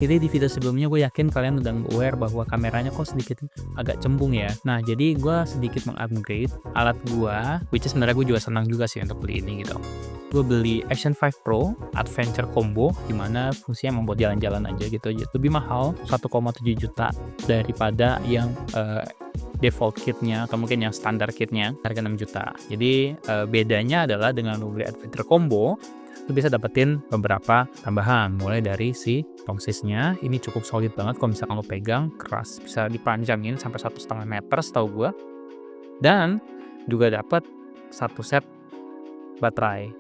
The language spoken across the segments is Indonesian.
Jadi di video sebelumnya gue yakin kalian udah aware bahwa kameranya kok sedikit agak cembung ya. Nah, jadi gue sedikit meng-upgrade alat gue, which is sebenarnya gue juga senang juga sih untuk beli ini gitu. Gue beli Action 5 Pro Adventure Combo, dimana fungsinya membuat jalan-jalan aja gitu. Lebih mahal 1,7 juta daripada yang default kitnya atau mungkin yang standar kitnya, harga 6 juta. Jadi bedanya adalah dengan lo beli Adventure Combo, lu bisa dapetin beberapa tambahan, mulai dari si tongsisnya. Ini cukup solid banget kalau misalkan lo pegang, keras, bisa dipanjangin sampai 1,5 meter setahu gua. Dan juga dapat satu set baterai.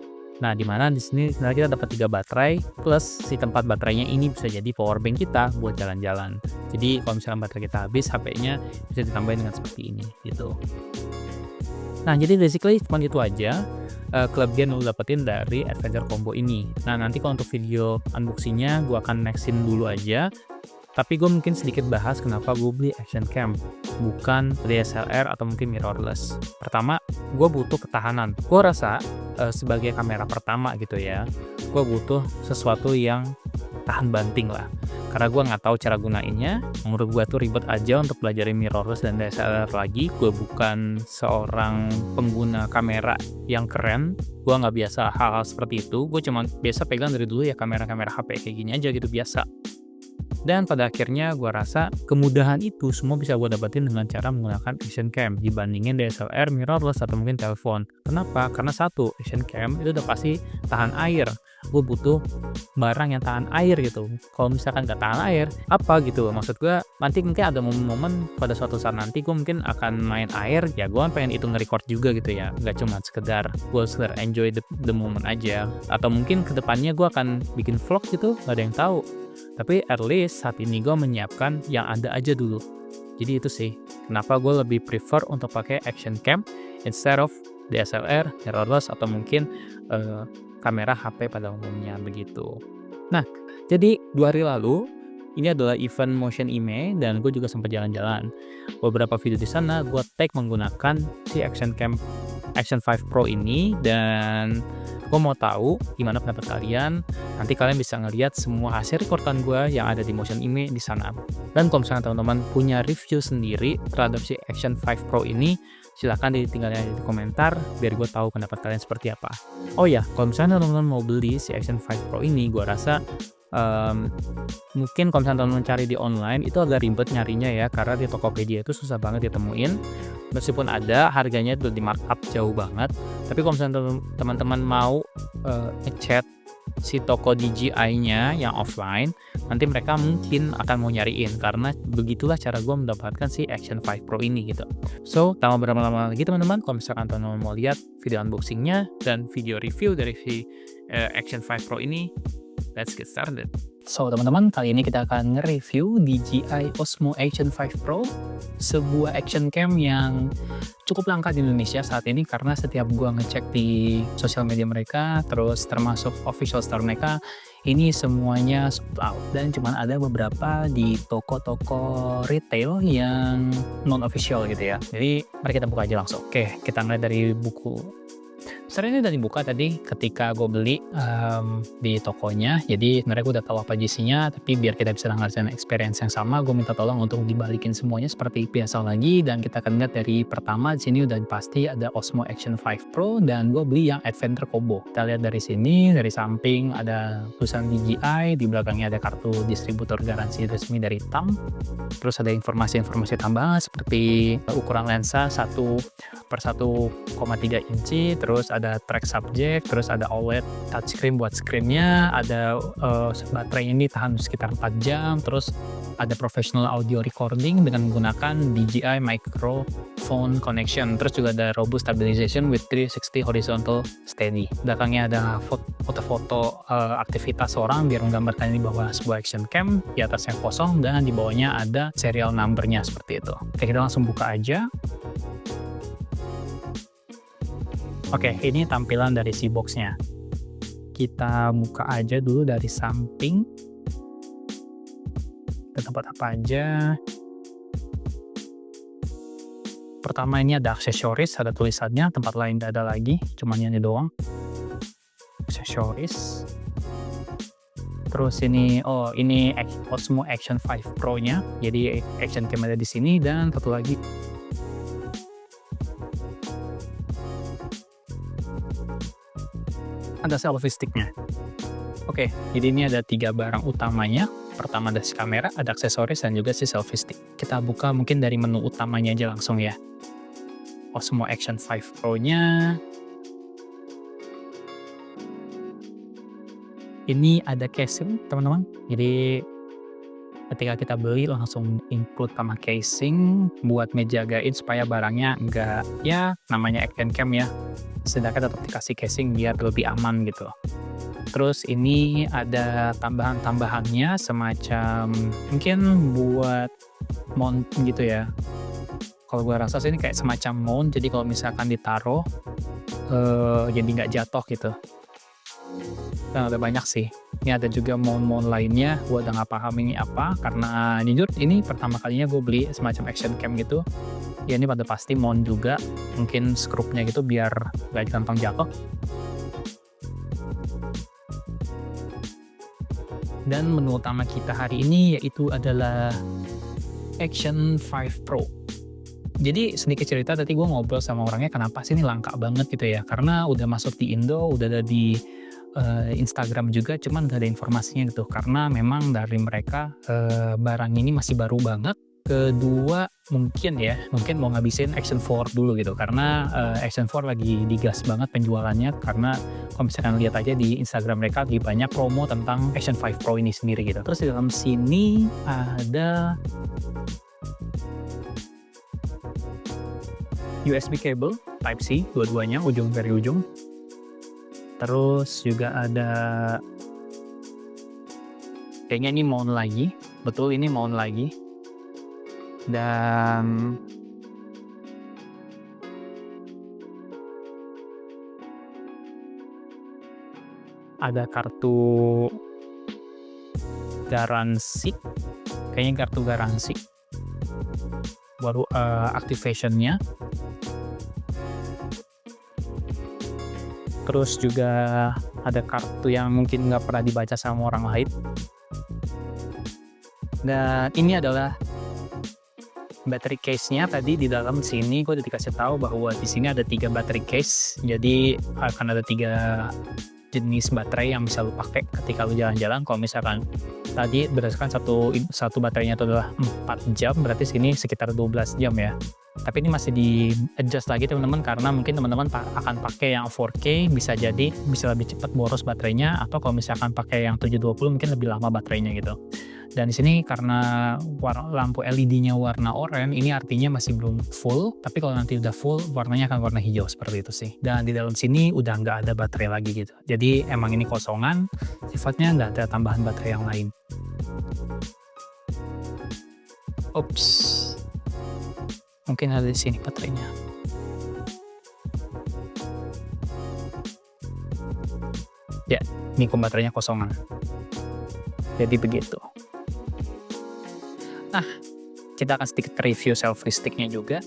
Nah, dimana di sini sebenarnya kita dapat 3 baterai plus si tempat baterainya ini bisa jadi power bank kita buat jalan-jalan. Jadi kalau misalkan baterai kita habis, HP-nya bisa ditambahin dengan seperti ini gitu. Nah, jadi basically cuma itu aja kelebihan yang lo dapetin dari Adventure Combo ini. Nah, nanti kalau untuk video unboxingnya gue akan nextin dulu aja. Tapi gue mungkin sedikit bahas kenapa gue beli action cam, bukan DSLR atau mungkin mirrorless. Pertama, gue butuh ketahanan. Gue rasa sebagai kamera pertama gitu ya, gue butuh sesuatu yang tahan banting lah. Karena gue nggak tahu cara gunainnya, menurut gue tuh ribet aja untuk belajarin mirrorless dan DSLR lagi. Gue bukan seorang pengguna kamera yang keren, gue nggak biasa hal-hal seperti itu. Gue cuma biasa pegang dari dulu ya kamera-kamera HP kayak gini aja gitu, biasa. Dan pada akhirnya gue rasa kemudahan itu semua bisa gue dapetin dengan cara menggunakan action cam dibandingin DSLR, mirrorless, atau mungkin telepon. Kenapa? Karena satu, action cam itu udah pasti tahan air. Gue butuh barang yang tahan air gitu. Kalau misalkan gak tahan air, apa gitu? Maksud gue, nanti mungkin ada momen-momen pada suatu saat nanti gue mungkin akan main air, ya gue pengen itu nge-record juga gitu ya. Gak cuma sekedar gue sekedar enjoy the moment aja. Atau mungkin kedepannya gue akan bikin vlog gitu, gak ada yang tahu. Tapi at least saat ini gue menyiapkan yang ada aja dulu. Jadi itu sih kenapa gue lebih prefer untuk pakai action cam instead of DSLR, mirrorless, atau mungkin kamera HP pada umumnya begitu. Nah, jadi 2 hari lalu ini adalah event Motion IME dan gue juga sempat jalan-jalan. Beberapa video di sana gue tag menggunakan si action cam Action 5 Pro ini, dan gue mau tahu gimana pendapat kalian. Nanti kalian bisa ngelihat semua hasil rekordan gue yang ada di Motion IME di sana. Dan kalau misalnya teman-teman punya review sendiri terhadap si Action 5 Pro ini, silahkan ditinggalin di komentar biar gue tahu pendapat kalian seperti apa. Oh ya, kalau misalnya teman-teman mau beli si Action 5 Pro ini, gue rasa mungkin kalau misalnya teman-teman cari di online itu agak ribet nyarinya ya, karena di Tokopedia itu susah banget ditemuin. Meskipun ada, harganya itu di markup jauh banget. Tapi kalau misalnya teman-teman mau ngechat si toko DJI-nya yang offline, nanti mereka mungkin akan mau nyariin, karena begitulah cara gue mendapatkan si Action 5 Pro ini gitu. So, tanpa berlama-lama lagi teman-teman, kalau misalkan teman-teman mau lihat video unboxingnya dan video review dari si Action 5 Pro ini, let's get started. So teman-teman, kali ini kita akan nge-review DJI Osmo Action 5 Pro, sebuah action cam yang cukup langka di Indonesia saat ini, karena setiap gua ngecek di sosial media mereka, terus termasuk official store mereka, ini semuanya sold out dan cuman ada beberapa di toko-toko retail yang non-official gitu ya. Jadi mari kita buka aja langsung. Oke, kita mulai dari buku. Sebenarnya ini udah dibuka tadi ketika gue beli di tokonya. Jadi sebenarnya gue udah tahu apa isinya, tapi biar kita bisa ngerasain experience yang sama, gue minta tolong untuk dibalikin semuanya seperti biasa lagi. Dan kita akan lihat dari pertama di sini udah pasti ada Osmo Action 5 Pro, dan gue beli yang Adventure Combo. Kita lihat dari sini, dari samping ada tulisan DJI, di belakangnya ada kartu distributor garansi resmi dari TAM. Terus ada informasi-informasi tambahan seperti ukuran lensa 1/1,3 inci, terus ada track subject, terus ada OLED touchscreen buat screennya, ada baterai ini tahan sekitar 4 jam, terus ada professional audio recording dengan menggunakan DJI microphone connection, terus juga ada robust stabilization with 360 horizontal steady. Belakangnya ada foto-foto aktivitas orang biar menggambarkan ini bahwa sebuah action cam, di atasnya kosong dan di bawahnya ada serial numbernya seperti itu. Oke, kita langsung buka aja. Oke, ini tampilan dari si boxnya. Kita buka aja dulu dari samping. Ada tempat apa aja. Pertama ini ada aksesoris, ada tulisannya, tempat lain tidak ada lagi, cuman ini doang. Aksesoris. Terus ini, ini Osmo Action 5 Pro-nya. Jadi action cam ada di sini, dan satu lagi ada selfie stick-nya. Oke, jadi ini ada 3 barang utamanya. Pertama ada si kamera, ada aksesoris, dan juga si selfie stick. Kita buka mungkin dari menu utamanya aja langsung ya. Osmo Action 5 Pro-nya. Ini ada casing, teman-teman. Jadi ketika kita beli langsung include sama casing buat ngejagain supaya barangnya enggak, ya namanya action cam ya, sedangkan tetap dikasih casing biar lebih aman gitu. Terus ini ada tambahan-tambahannya semacam mungkin buat mount gitu ya. Kalau gue rasa sih ini kayak semacam mount, jadi kalau misalkan ditaruh jadi nggak jatuh gitu. Dan ada banyak sih. Ini ada juga mount-mount lainnya, gue udah nggak paham ini apa, karena jujur ini pertama kalinya gue beli semacam action cam gitu. Ya ini pada pasti mount juga, mungkin skrupnya gitu biar nggak gampang jatuh. Dan menu utama kita hari ini yaitu adalah Action 5 Pro. Jadi sedikit cerita, tadi gue ngobrol sama orangnya kenapa sih ini langka banget gitu ya, karena udah masuk di Indo, udah ada di Instagram juga, cuman gak ada informasinya gitu, karena memang dari mereka barang ini masih baru banget. Kedua mungkin mau ngabisin Action 4 dulu gitu, karena Action 4 lagi digas banget penjualannya, karena kalau misalkan lihat aja di Instagram mereka lagi banyak promo tentang Action 5 Pro ini sendiri gitu. Terus di dalam sini ada USB cable Type-C, dua-duanya ujung dari ujung. Terus juga ada, kayaknya ini mount lagi, betul ini mount lagi. Dan ada kartu garansi, kayaknya kartu garansi baru activation-nya. Terus juga ada kartu yang mungkin nggak pernah dibaca sama orang lain. Dan ini adalah battery case-nya. Tadi di dalam sini gue udah dikasih tahu bahwa di sini ada 3 battery case. Jadi akan ada 3 jenis baterai yang bisa lu pakai ketika lu jalan-jalan. Kalau misalkan tadi berdasarkan satu baterainya itu adalah 4 jam, berarti sini sekitar 12 jam ya. Tapi ini masih di adjust lagi teman-teman, karena mungkin teman-teman akan pakai yang 4K, bisa jadi bisa lebih cepat boros baterainya, atau kalau misalkan pakai yang 720 mungkin lebih lama baterainya gitu. Dan di sini karena lampu LED-nya warna oranye, ini artinya masih belum full, tapi kalau nanti udah full warnanya akan warna hijau seperti itu sih. Dan di dalam sini udah nggak ada baterai lagi gitu. Jadi emang ini kosongan, sifatnya nggak ada tambahan baterai yang lain. Ups. Mungkin ada di sini baterainya. Ya, ini baterainya kosongan. Jadi begitu. Nah, kita akan sedikit review selfie stick-nya juga.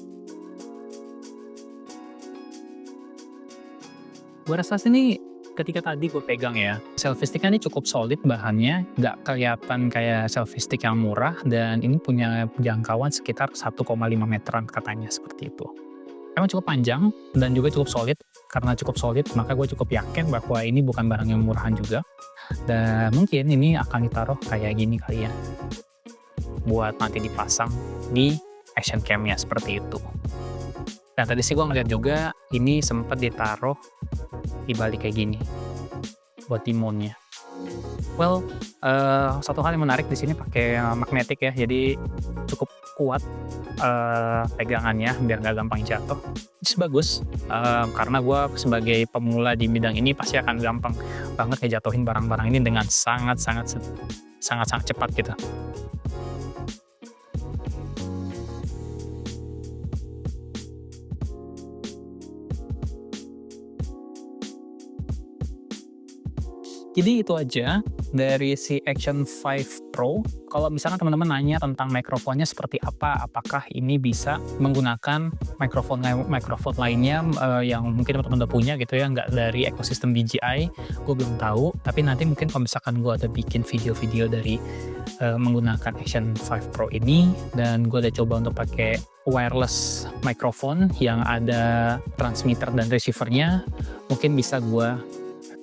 Gue rasa sini ketika tadi gue pegang ya, selfie stick-nya ini cukup solid bahannya, nggak kelihatan kayak selfie stick yang murah, dan ini punya jangkauan sekitar 1,5 meteran katanya, seperti itu. Emang cukup panjang dan juga cukup solid. Karena cukup solid, maka gue cukup yakin bahwa ini bukan barang yang murahan juga. Dan mungkin ini akan ditaruh kayak gini kali ya, buat nanti dipasang di action cam-nya seperti itu. Dan tadi sih gue ngeliat juga ini sempat ditaruh di balik kayak gini buat di mount-nya. Well, satu hal yang menarik di sini pakai magnetik ya, jadi cukup kuat pegangannya biar nggak gampang jatuh. Itu bagus, karena gue sebagai pemula di bidang ini pasti akan gampang banget ngejatuhin barang-barang ini dengan sangat-sangat cepat gitu. Jadi itu aja dari si Action 5 Pro, kalau misalkan teman-teman nanya tentang mikrofonnya seperti apa, apakah ini bisa menggunakan mikrofon lainnya yang mungkin teman-teman udah punya gitu ya, nggak dari ekosistem DJI, gue belum tahu. Tapi nanti mungkin kalau misalkan gue ada bikin video-video dari menggunakan Action 5 Pro ini, dan gue udah coba untuk pakai wireless microphone yang ada transmitter dan receivernya, mungkin bisa gue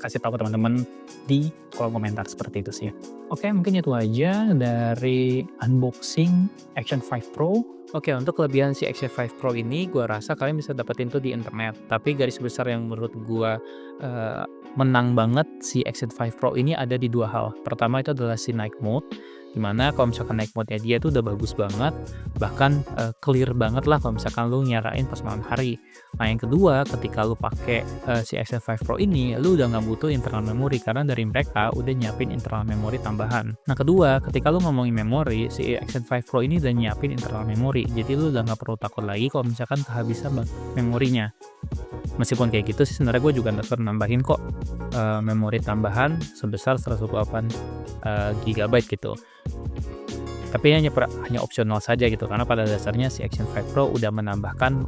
kasih tahu ke teman-teman di kolom komentar seperti itu sih. Oke, mungkin itu aja dari unboxing Action 5 Pro. Oke, untuk kelebihan si Action 5 Pro ini gue rasa kalian bisa dapetin tuh di internet. Tapi garis besar yang menurut gue menang banget si Action 5 Pro ini ada di dua hal. Pertama itu adalah si night mode, dimana kalau misalkan night mode-nya dia tuh udah bagus banget, bahkan clear banget lah kalau misalkan lu nyarain pas malam hari. Nah yang kedua, ketika lu pakai si Action 5 Pro ini, lu udah nggak butuh internal memory karena dari mereka udah nyiapin internal memory tambahan. Nah kedua, ketika lu ngomongin memori, si Action 5 Pro ini udah nyiapin internal memory, jadi lu udah nggak perlu takut lagi kalau misalkan kehabisan memorinya. Meskipun kayak gitu sih, sebenarnya gue juga nambahin kok memori tambahan sebesar 128 GB gitu. Tapi hanya opsional saja gitu, karena pada dasarnya si Action 5 Pro udah menambahkan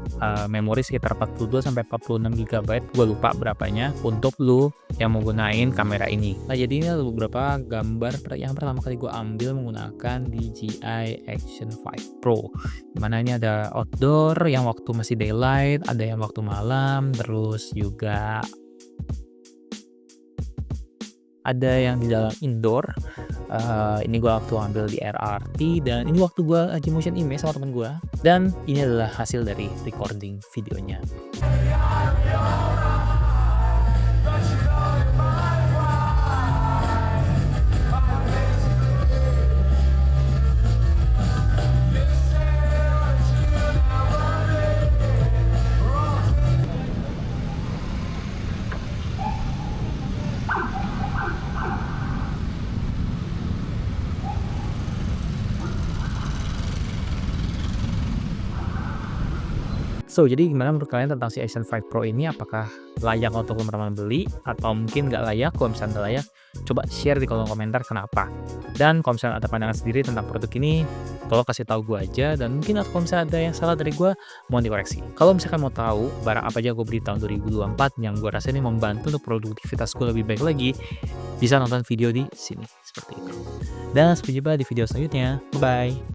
memori sekitar 42-46 GB, gue lupa berapanya, untuk lu yang menggunakan kamera ini. Nah jadi ini ada beberapa gambar yang pertama kali gue ambil menggunakan DJI Action 5 Pro. Dimana ini ada outdoor yang waktu masih daylight, ada yang waktu malam, terus juga ada yang di dalam indoor. Ini gue waktu ambil di RRT, dan ini waktu gue lagi motion image sama temen gue, dan ini adalah hasil dari recording videonya. So, jadi gimana menurut kalian tentang si Action 5 Pro ini? Apakah layak untuk teman-teman beli? Atau mungkin nggak layak? Kalau misalnya nggak layak, coba share di kolom komentar kenapa. Dan kalau misalnya ada pandangan sendiri tentang produk ini, tolong kasih tahu gue aja. Dan mungkin kalau misalnya ada yang salah dari gue, mohon dikoreksi. Kalau misalkan mau tahu barang apa aja gue beli tahun 2024 yang gue rasa ini membantu untuk produktivitas gue lebih baik lagi, bisa nonton video di sini. Seperti itu. Dan sampai jumpa di video selanjutnya. Bye-bye.